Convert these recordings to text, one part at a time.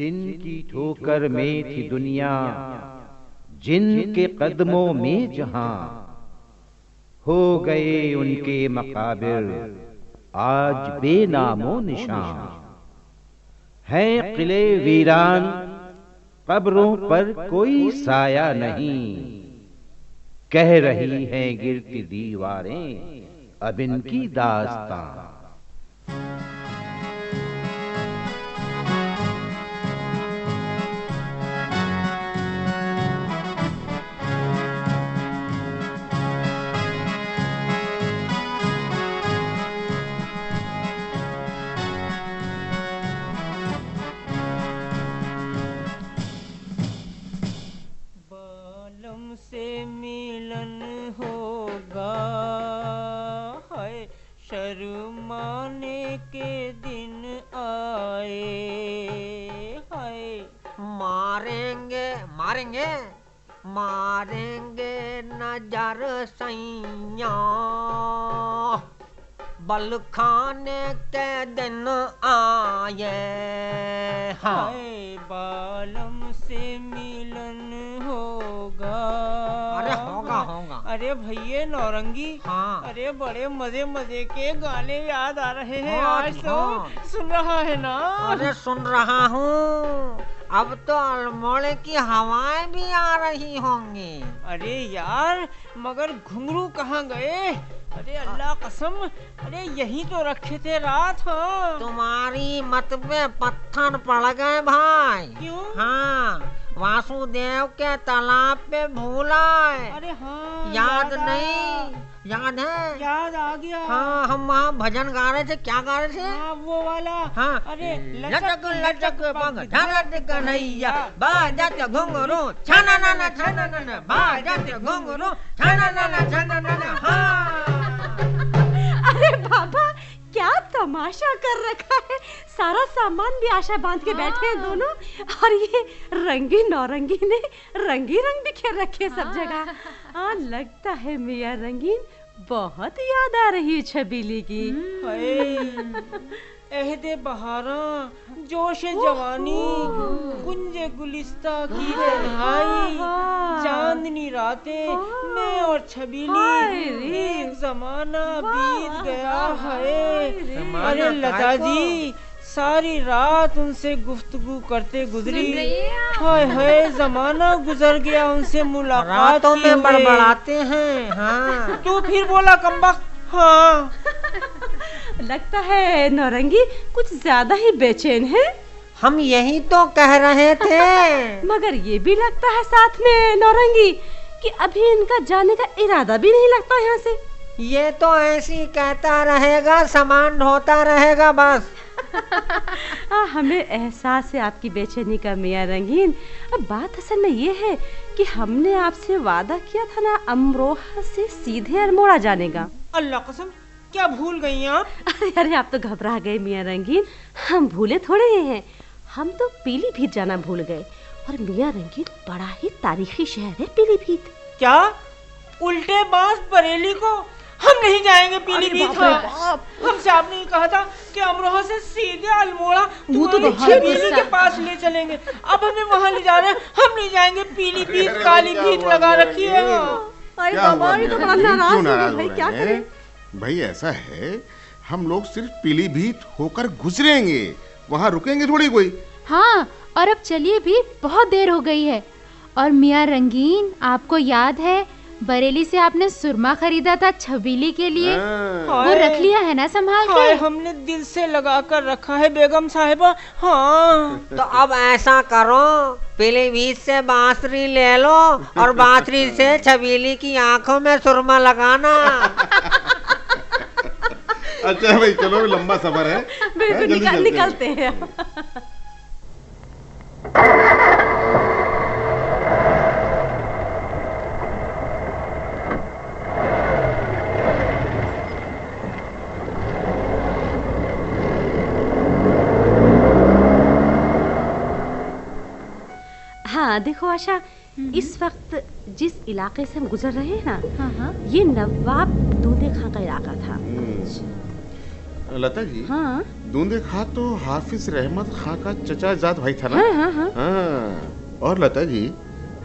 जिनकी ठोकर में थी दुनिया, जिनके कदमों में जहां, हो गए उनके मकाबिर आज बेनामो निशान। है किले वीरान, कब्रों पर कोई साया नहीं, कह रही हैं गिरती दीवारें अब इनकी दास्तां। से मिलन होगा, है शर्माने के दिन आए, है मारेंगे मारेंगे मारेंगे नजर सैया, बल खाने के दिन आए, हाय बालम से मिलन होगा। अरे होगा होगा। अरे भैया नौरंगी, हाँ। अरे बड़े मजे मजे के गाने याद आ रहे हैं हाँ, आज तो। हाँ। सुन रहा है ना? अरे सुन रहा हूँ, अब तो अल्मोड़े की हवाएं भी आ रही होंगी। अरे यार मगर घुंघरू कहाँ गए? अरे अल्लाह कसम, अरे यही तो रखे थे रात। हाँ तुम्हारी मत पे पत्थर पड़ गए भाई। क्यों? हाँ, वासुदेव के तालाब पे भूल आए। अरे हाँ याद आया। नहीं? याद है? याद आ गया। हाँ, हम वहाँ भजन गा रहे थे। क्या गा रहे थे? हाँ वो वाला। हाँ, अरे लचक लचक पग ढालत कन्हैया, बाजत घुंघरू छाना नाना छाना नाना, बाजत घुंघरू छाना नाना छाना नाना। हाँ। अरे बाबा क्या तमाशा कर रखा है, सारा सामान भी आशा बांध के बैठे हैं दोनों, और ये रंगी नौरंगी ने रंगी रंग बिखेर रखे सब जगह। हाँ लगता है मियां रंगीन बहुत याद आ रही है छबीली की। एहदे बहारा, जोश जवानी, कुंजे गुलिस्ता की तन्हाई, चांदनी रातें, मैं और छबीली, एक जमाना बीत गया है। अरे लता जी सारी रात उनसे गुफ्तगू करते गुजरी। हाय हाय जमाना गुजर गया उनसे मुलाकात रातों में बड़बड़ाते हैं। हाँ। तू फिर बोला कमबख्त। हाँ लगता है नौरंगी कुछ ज्यादा ही बेचैन है। हम यही तो कह रहे थे। मगर ये भी लगता है साथ में नौरंगी कि अभी इनका जाने का इरादा भी नहीं लगता यहाँ से। ये तो ऐसी कहता रहेगा, सामान ढोता रहेगा बस। हमें एहसास है आपकी बेचैनी का मियां रंगीन। अब बात असल में ये है कि हमने आपसे वादा किया था ना अमरोहा से सीधे अल्मोड़ा जाने का। अल्लाह कसम क्या भूल गई आप? अरे आप तो घबरा गए मियां रंगीन, हम भूले थोड़े हैं, हम तो पीलीभीत जाना भूल गए। और मियां रंगीन बड़ा ही तारीखी शहर है पीलीभीत। क्या उल्टे बांस बरेली को? हम नहीं जाएंगे पीलीभीत। हमसे आपने ही कहा था कि अमरोहा से सीधे अल्मोड़ा छबीली के पास ले चलेंगे। अब हमें वहाँ ले जा रहे हैं। हम नहीं जाएंगे पीलीभीत, कालीभीत लगा रखी है। क्या करें? भाई ऐसा है, हम लोग सिर्फ पीलीभीत होकर गुजरेंगे, वहाँ रुकेंगे थोड़ी कोई। हाँ, और अब चलिए भी, बहुत देर हो गई है। और मियां रंगीन आपको याद है बरेली से आपने सुरमा खरीदा था छबीली के लिए, वो रख लिया है ना संभाल के? हमने दिल से लगा कर रखा है बेगम साहिबा। हाँ तो अब ऐसा करो, पीलीभीत से बांसुरी ले लो और बांसुरी से छबीली की आंखों में सुरमा लगाना। अच्छा भाई चलो, लंबा सफर है। बिल्कुल निकलते हैं। हाँ देखो आशा, इस वक्त जिस इलाके से हम गुजर रहे हैं ना, ये नवाब दूधे खां का इलाका था। लता जी, हाँ दूंदे खां तो हाफिज रहमत खां का चचा जात भाई था ना? हाँ। हाँ। और लता जी,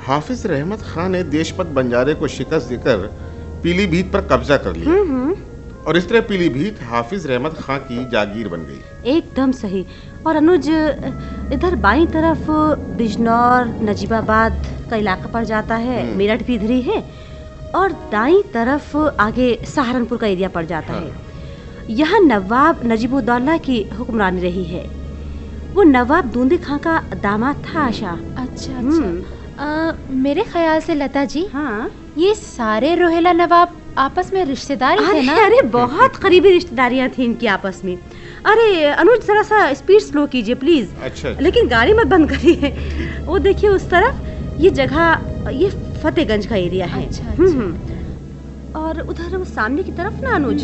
हाफिज रहमत खां ने देशपत बंजारे को शिकस्त देकर पीलीभीत पर कब्जा कर लिया और इस तरह पीलीभीत हाफिज रहमत खां की जागीर बन गई। एकदम सही। और अनुज, इधर बाईं तरफ बिजनौर नजीबाबाद का इलाका पड़ जाता है, मेरठ भी इधर ही है, और दाईं तरफ आगे सहारनपुर का एरिया पड़ जाता है। यहाँ नवाब नजीबुद्दौला की हुक्मरानी रही है। वो नवाब दूंदे खां का दामाद था आशा। अच्छा। मेरे ख्याल से लता जी, हाँ, ये सारे रोहेला नवाब आपस में रिश्तेदार थे ना? अरे बहुत करीबी रिश्तेदारियां थी इनकी आपस में। अरे अनुज, जरा सा स्पीड स्लो कीजिए प्लीज। अच्छा। लेकिन गाड़ी मत बंद करिए। वो देखिए उस तरफ, ये जगह ये फतेहगंज का एरिया है। अच्छा। और उधर वो सामने की तरफ ना अनुज,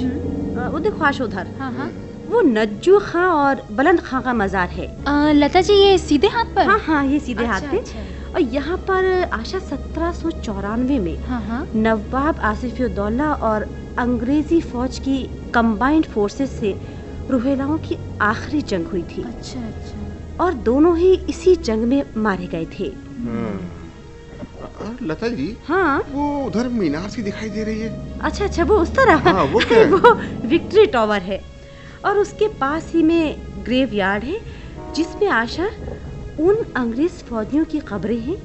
वो देखो आशा उधर, हाँ। वो नज्जू खां और बुलंद खां का मजार है। लता जी, ये सीधे हाथ पर? हाँ, ये सीधे हाथ पे। अच्छा। और यहाँ पर आशा 1794 में हाँ। नवाब आसिफउद्दौला और अंग्रेजी फौज की कंबाइंड फोर्सेस से रोहेलाओं की आखिरी जंग हुई थी। अच्छा। और दोनों ही इसी जंग में मारे गए थे। लता जी, हाँ, वो उधर मीनार सी दिखाई दे रही है। अच्छा, वो उस तरह। हाँ, वो क्या है? वो विक्ट्री टावर है और उसके पास ही में ग्रेव यार्ड है, जिसमें आशा उन अंग्रेज फौजियों की कब्रें हैं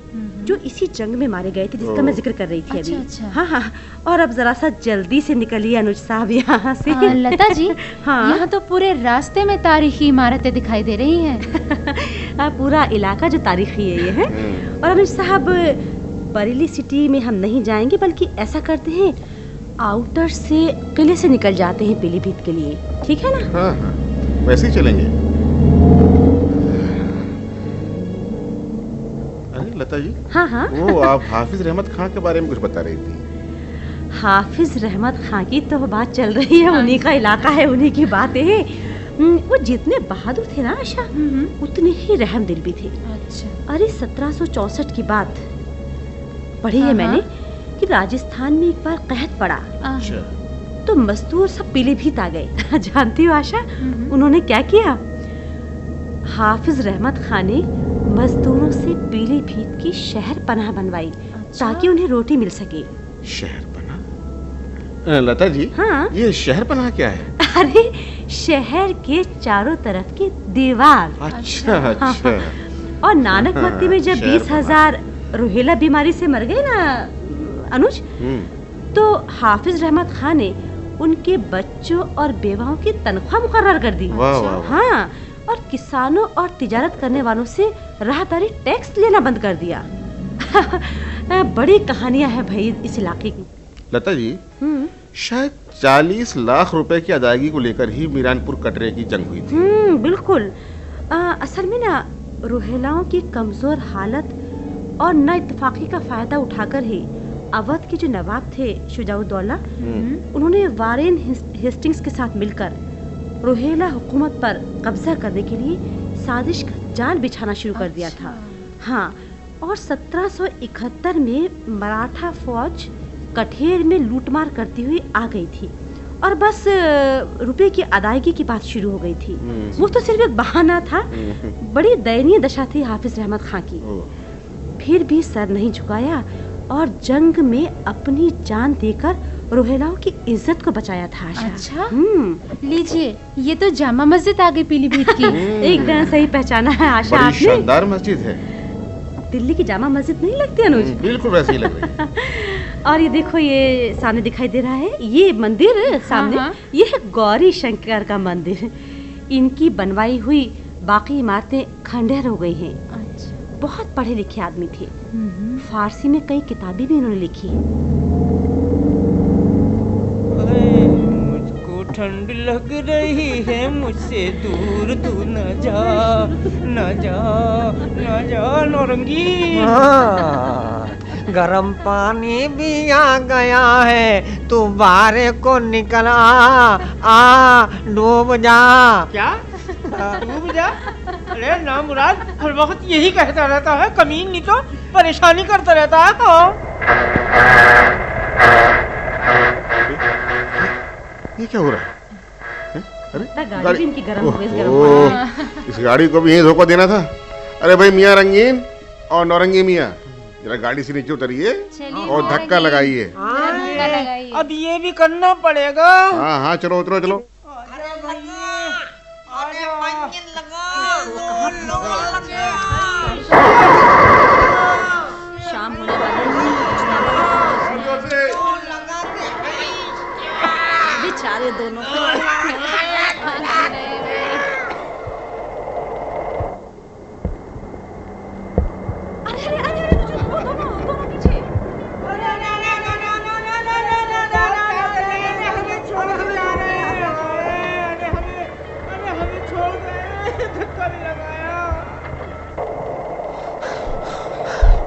जो इसी जंग में मारे गए थे, जिसका मैं जिक्र कर रही थी अभी। अच्छा। हाँ। और अब जरा सा जल्दी से निकलिए अनुज साहब यहाँ से। लता जी, हाँ, यहाँ तो पूरे रास्ते में तारीखी इमारतें दिखाई दे रही हैं। पूरा इलाका जो तारीखी है ये है। और अनुज साहब, बरेली सिटी में हम नहीं जाएंगे, बल्कि ऐसा करते हैं, आउटर से किले से निकल जाते हैं पीलीभीत के लिए, ठीक है ना? हाँ, वैसे ही चलेंगे। अरे लता जी, हाँ। वो आप हाफिज रहमत खां के बारे में कुछ बता रही थी। हाफिज रहमत खां की तो बात चल रही है, उन्हीं का इलाका है, उन्हीं की बातें हैं। वो जितने बहादुर थे ना आशा, उतने ही रहमदिल भी थे। अच्छा। अरे 1764 की बात पढ़ी है मैंने कि राजस्थान में एक बार कहत पड़ा, तो मजदूर सब पीलीभीत आ गए। जानती हो आशा, उन्होंने क्या किया? हाफिज रहमत खां ने मजदूरों से पीलीभीत की शहर पनाह बनवाई। अच्छा। ताकि उन्हें रोटी मिल सके। शहर पनाह? लता जी, हाँ, ये शहर पनाह क्या है? अरे शहर के चारों तरफ की दीवार। अच्छा। और नानक मत्ती में जब 20,000 रोहेला बीमारी से मर गए ना अनुज, तो हाफिज रहमत खां ने उनके बच्चों और बेवाओं की तनख्वाह मुकर्रर कर दी। हाँ, और किसानों और तिजारत करने वालों से राहदारी टैक्स लेना बंद कर दिया। बड़ी कहानियां हैं भाई इस इलाके की। लता जी, शायद 40 लाख रुपए की अदायगी को लेकर ही मीरानपुर कटरे की जंग हुई थी। बिल्कुल। असल में ना रोहेलाओं की कमजोर हालत और न इत्तेफाकी का फायदा उठाकर ही अवध के जो नवाब थे शुजाउद्दौला, उन्होंने वारेन हेस्टिंग्स के साथ मिलकर रोहेला हुकूमत पर कब्जा करने के लिए साजिश का जाल बिछाना शुरू कर दिया था। हाँ, और 1771 में मराठा फौज कठेर में लूटमार करती हुई आ गई थी और बस रुपए की अदायगी की बात शुरू हो गई थी। वो तो सिर्फ एक बहाना था। बड़ी दयनीय दशा थी हाफिज रहमत खां की। फिर भी सर नहीं झुकाया और जंग में अपनी जान देकर रोहेलाओं की इज्जत को बचाया था आशा। अच्छा। लीजिए, ये तो जामा मस्जिद आ गई पीलीभीत की। एकदम सही पहचाना है आशा आपने। बड़ी शानदार मस्जिद है। दिल्ली की जामा मस्जिद नहीं लगती अनुज? बिल्कुल वैसे ही लग रही है। और ये देखो, ये सामने दिखाई दे रहा है, ये मंदिर सामने, ये है गौरी शंकर का मंदिर। इनकी बनवाई हुई बाकी इमारतें खंडहर हो गई हैं। अच्छा। बहुत पढ़े लिखे आदमी थे। फारसी में कई किताबें भी इन्होंने लिखी। मुझको ठंड लग रही है, मुझसे दूर तू न जा, न जा, न जा नौरंगी। गरम पानी भी आ गया है, तू बारे को निकल आ डूब जा। क्या डूब जा? अरे ना मुराद, हर वक्त यही कहता रहता है, कमीन नहीं तो परेशानी करता रहता है। ये क्या हो रहा है? अरे गाड़ी भी इनकी गरम हो गई, ओह, इस गाड़ी को भी यही धोखा देना था। अरे भाई मियाँ रंगीन और नौरंगी मियाँ, जरा गाड़ी से नीचे उतरिए और धक्का लगाइए। अब ये भी करना पड़ेगा। हाँ हाँ, चलो उतरो चलो। अरे भैया, अरे पंजन लगा, शाम होने वाली बेचारे दोनों।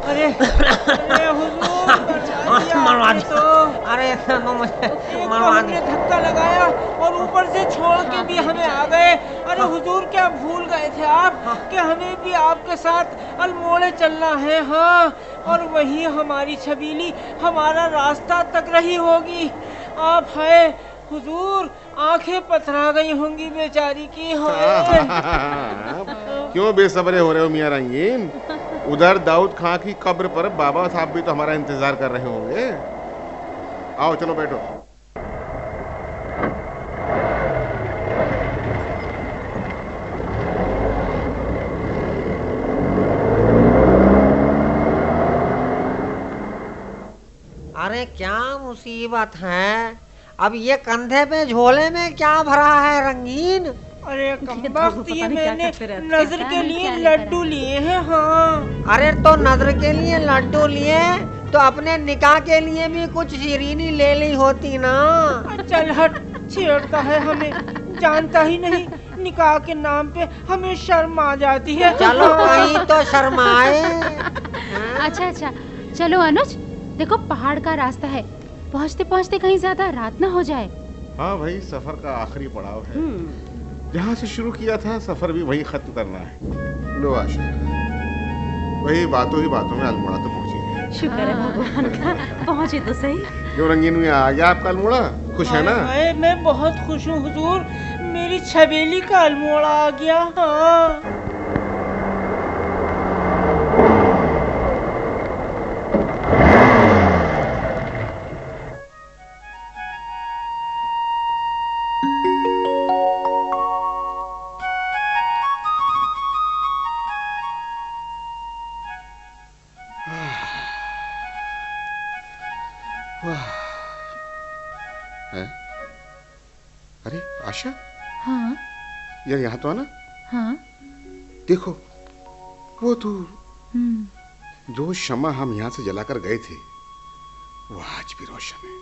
अरे मरवा दिया, धक्का लगाया और ऊपर से छोड़ के भी हमें आ गए। अरे हुजूर, क्या भूल गए थे आप कि हमें भी आपके साथ अल्मोड़े चलना है। हाँ, और वही हमारी छबीली हमारा रास्ता तक रही होगी। आप है हुजूर, आंखें पथरा गई होंगी बेचारी की। क्यों बेसब्रे हो रहे हो मियाँ रंगीन? उधर दाऊद खां की कब्र पर बाबा साहब भी तो हमारा इंतजार कर रहे होंगे। आओ चलो बैठो। अरे क्या मुसीबत है, अब ये कंधे पे झोले में क्या भरा है रंगीन? अरे कमबख्त, ये मैंने नजर के लिए लड्डू लिए हैं। हाँ, अरे तो नजर के लिए लड्डू लिए तो अपने निकाह के लिए भी कुछ शीरीनी ले ली होती ना। चल हट, छेड़ता है हमें, जानता ही नहीं निकाह के नाम पे हमें शर्म आ जाती है। चलो कहीं तो शर्माए। अच्छा अच्छा, चलो अनुज, देखो पहाड़ का रास्ता है, पहुँचते पहुँचते कहीं ज्यादा रात ना हो जाए। हाँ भाई, सफर का आखिरी पड़ाव है। जहाँ से शुरू किया था सफर भी वही खत्म करना है। लो आशा, वही बातों ही बातों में अल्मोड़ा तो पहुंची गए। शुक्र है भगवान का, पहुंचे तो सही। क्यों रंगीन में आ गया आपका अल्मोड़ा? खुश है ना? मैं बहुत खुश हूँ हुजूर, मेरी छबेली का अल्मोड़ा आ गया। हाँ। अरे आशा, हाँ यार यहाँ तो आना। हाँ, देखो वो दूर जो शमा हम यहाँ से जलाकर गए थे वो आज भी रोशन है।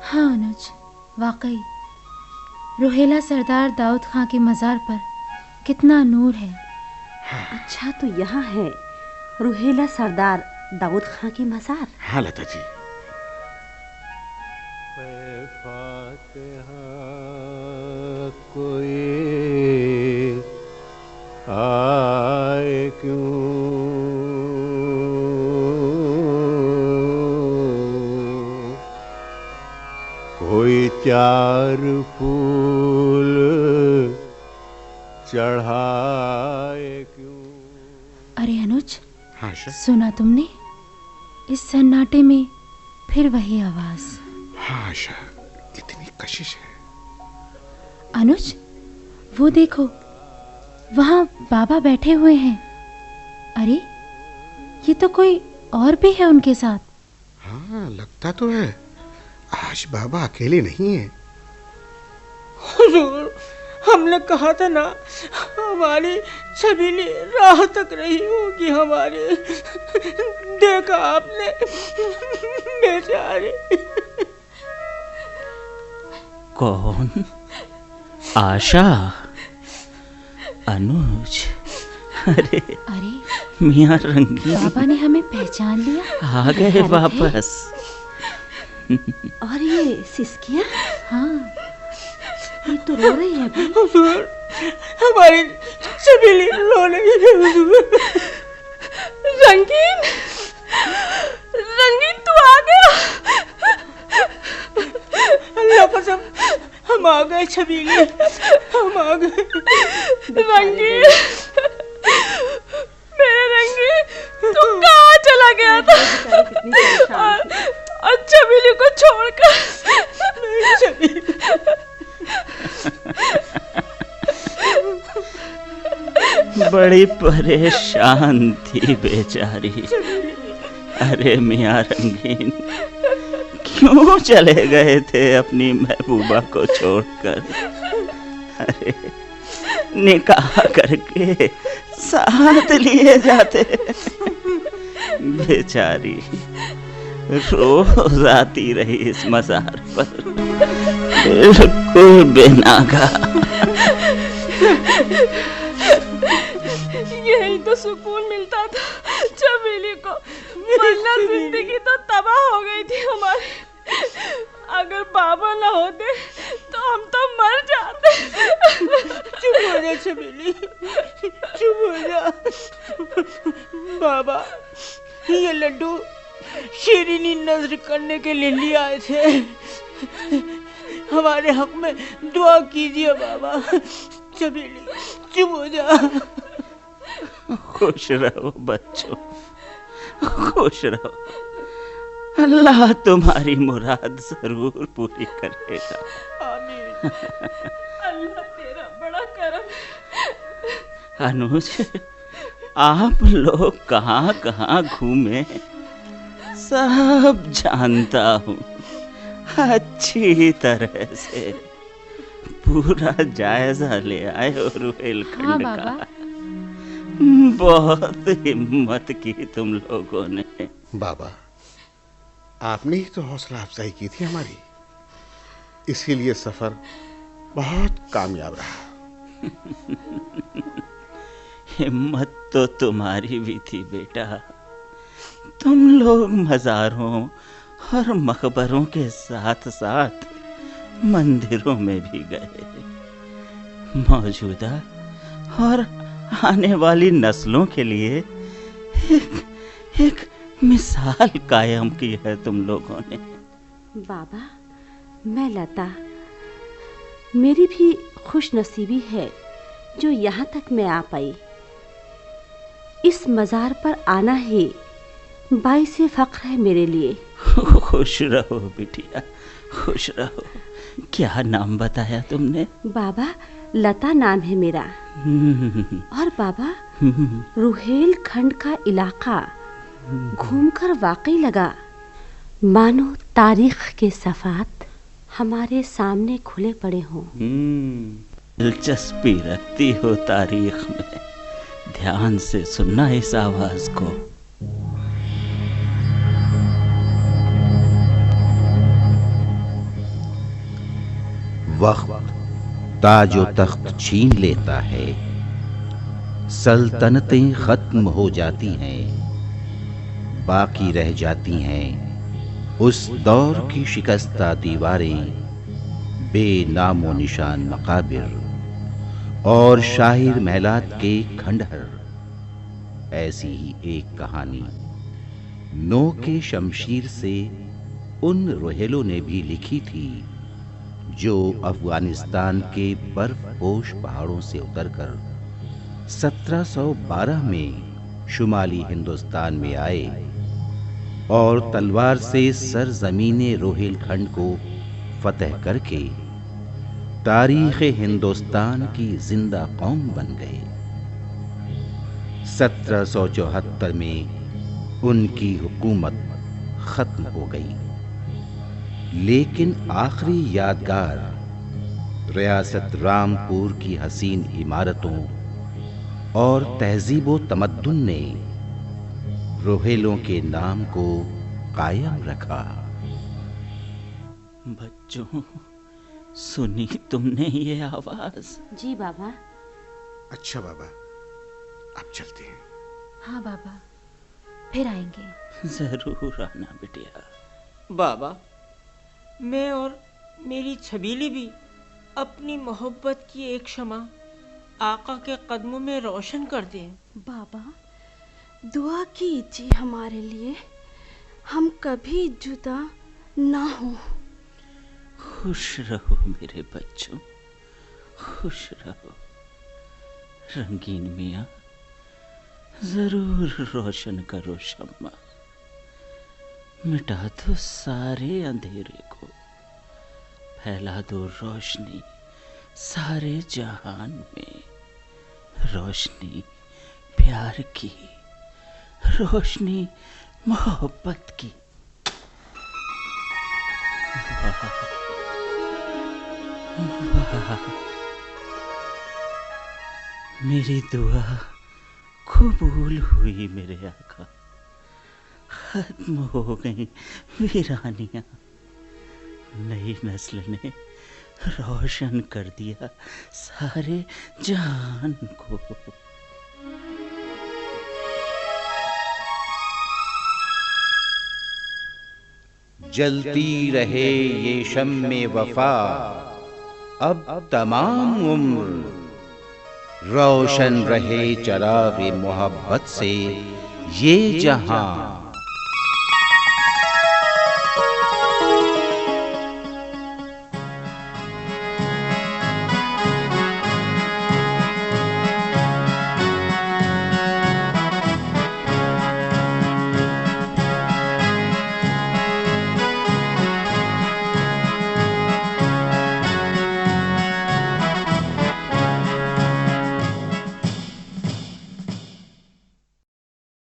हाँ अनुज, वाकई रोहेला सरदार दाऊद खां की मजार पर कितना नूर है। अच्छा, तो यहाँ है रोहेला सरदार दाऊद खां की मजार। हाँ लता जी। कोई आए क्यों, कोई चार फूल चढ़ाए क्यों। अरे अनुज, हाँ आशा। सुना तुमने? इस सन्नाटे में फिर वही आवाज। हाँ आशा, इतनी कशिश है। अनुज, वो देखो, वहाँ बाबा बैठे हुए हैं। अरे, ये तो कोई और भी है उनके साथ। हाँ लगता तो है, आज बाबा अकेले नहीं है। हुजूर, हमने कहा था ना हमारी छबीली राह तक रही होगी हमारे। देखा आपने बेचारे। कौन? आशा, अनुज। अरे मियाँ रंगीन, बाबा ने हमें पहचान लिया। आ गए वापस। और ये सिस्किया? हाँ, ये तो रो रही है। हुजूर, हमारी छबीली रो रही है हुजूर। रंगीन, रंगीन तू आ गया। अल्लाह कसम, हम आ गए छबीली। गए। रंगी, मेरे रंगी, तू कहाँ चला गया था? और छबीली को छोड़कर। बड़ी परेशान थी बेचारी। अरे मियां रंगीन, क्यों चले गए थे अपनी महबूबा को छोड़कर? अरे निकाह करके साथ लिए जाते। बेचारी रोज आती रही इस मज़ार पर, बिल्कुल बेनागा। यही तो सुकून मिलता था छबीली को, वरना जिंदगी तो तबाह हो गई थी हमारी। अगर बाबा न होते तो हम तो मर जाते। चुप हो जा छबीली, चुप हो जा। बाबा, ये लड्डू शीरीनी नजर करने के लिए लिए आए थे। हमारे हक में दुआ कीजिए बाबा। छबीली, चुप हो जा। खुश रहो बच्चों, खुश रहो। अल्लाह तुम्हारी मुराद जरूर पूरी करेगा। आमीन। अल्लाह तेरा बड़ा करम। अनुज, आप लोग कहाँ कहाँ घूमे सब जानता हूँ अच्छी तरह से। पूरा जायजा ले आए और रुहेलखंड का। बहुत हिम्मत की तुम लोगों ने। बाबा, आपने ही तो हौसला अफजाई की थी हमारी, इसीलिए सफर बहुत कामयाब रहा। हिम्मत तो तुम्हारी भी थी बेटा। तुम लोग मज़ारों और मकबरों के साथ साथ मंदिरों में भी गए। मौजूदा और आने वाली नस्लों के लिए एक मिसाल कायम की है तुम लोगों ने। बाबा, मैं लता, मेरी भी खुश नसीबी है जो यहाँ तक मैं आ पाई। इस मज़ार पर आना ही बाइसे फख्र है मेरे लिए। खुश रहो बिटिया, खुश रहो। क्या नाम बताया तुमने? बाबा, लता नाम है मेरा। और बाबा, रुहेलखंड का इलाका घूमकर वाकई लगा मानो तारीख के सफ़ात हमारे सामने खुले पड़े हों। दिलचस्पी रखती हो तारीख में, ध्यान से सुनना इस आवाज को। वक्त ताजो तख्त छीन लेता है, सल्तनतें खत्म हो जाती हैं, बाकी रह जाती हैं उस दौर की शिकस्ता दीवारें, बेनामो निशान मकाबिर और शाहिर महलात के खंडहर। ऐसी ही एक कहानी नो के शमशीर से उन रोहेलों ने भी लिखी थी जो अफगानिस्तान के बर्फपोश पहाड़ों से उतरकर 1712 में शुमाली हिंदुस्तान में आए और तलवार से सरजमीने रोहिलखंड को फतह करके तारीख़ हिंदुस्तान की जिंदा कौम बन गए। 1774 में उनकी हुकूमत खत्म हो गई, लेकिन आखिरी यादगार रियासत रामपुर की हसीन इमारतों और तहजीब व तमद्दुन ने रोहेलों के नाम को कायम रखा। बच्चों, सुनी तुमने ये आवाज? जी बाबा। अच्छा बाबा, अब चलते हैं। हाँ बाबा, फिर आएंगे। जरूर आना बिटिया। बाबा, मैं और मेरी छबीली भी अपनी मोहब्बत की एक शमा आका के कदमों में रोशन कर दें। बाबा, दुआ कीजिए हमारे लिए, हम कभी जुदा ना हो। खुश रहो मेरे बच्चों, खुश रहो। रंगीन मियाँ, जरूर रोशन करो शम्मा, मिटा दो सारे अंधेरे को, फैला दो रोशनी सारे जहान में। रोशनी प्यार की, रोशनी मोहब्बत की। वाह वाह, मेरी दुआ कबूल हुई मेरे आका। खत्म हो गई वीरानियां, नई नस्ल ने रोशन कर दिया सारे जहान को। जलती रहे ये शम्मे वफा अब तमाम उम्र, रोशन रहे चराग़ मोहब्बत से ये जहां।